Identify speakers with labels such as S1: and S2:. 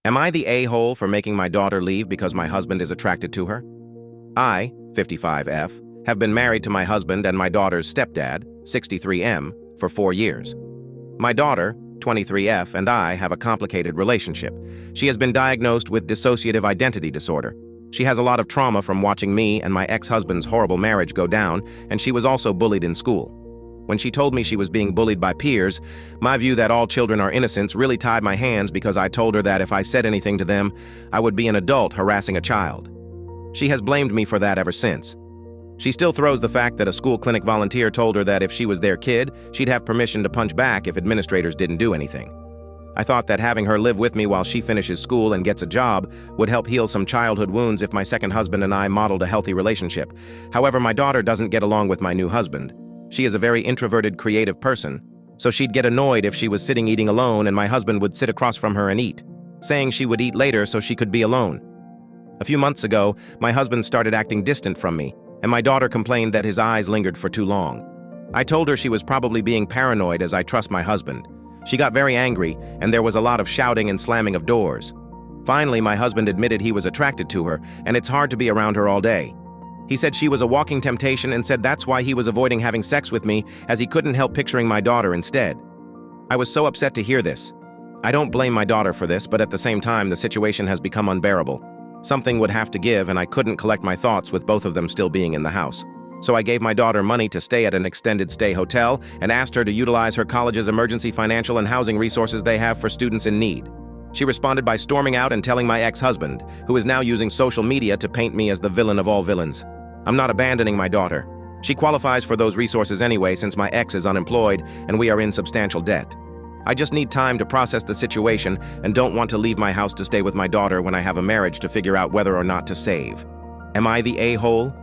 S1: Am I the a-hole for making my daughter leave because my husband is attracted to her? I, 55F, have been married to my husband and my daughter's stepdad, 63M, for 4 years. My daughter, 23F, and I have a complicated relationship. She has been diagnosed with dissociative identity disorder. She has a lot of trauma from watching me and my ex-husband's horrible marriage go down, and she was also bullied in school. When she told me she was being bullied by peers, my view that all children are innocents really tied my hands because I told her that if I said anything to them, I would be an adult harassing a child. She has blamed me for that ever since. She still throws the fact that a school clinic volunteer told her that if she was their kid, she'd have permission to punch back if administrators didn't do anything. I thought that having her live with me while she finishes school and gets a job would help heal some childhood wounds if my second husband and I modeled a healthy relationship. However, my daughter doesn't get along with my new husband. She is a very introverted, creative person, so she'd get annoyed if she was sitting eating alone and my husband would sit across from her and eat, saying she would eat later so she could be alone. A few months ago, my husband started acting distant from me, and my daughter complained that his eyes lingered for too long. I told her she was probably being paranoid as I trust my husband. She got very angry, and there was a lot of shouting and slamming of doors. Finally, my husband admitted he was attracted to her, and it's hard to be around her all day. He said she was a walking temptation and said that's why he was avoiding having sex with me, as he couldn't help picturing my daughter instead. I was so upset to hear this. I don't blame my daughter for this, but at the same time, the situation has become unbearable. Something would have to give, and I couldn't collect my thoughts with both of them still being in the house. So I gave my daughter money to stay at an extended stay hotel and asked her to utilize her college's emergency financial and housing resources they have for students in need. She responded by storming out and telling my ex-husband, who is now using social media to paint me as the villain of all villains. I'm not abandoning my daughter. She qualifies for those resources anyway since my ex is unemployed and we are in substantial debt. I just need time to process the situation and don't want to leave my house to stay with my daughter when I have a marriage to figure out whether or not to save. Am I the a-hole?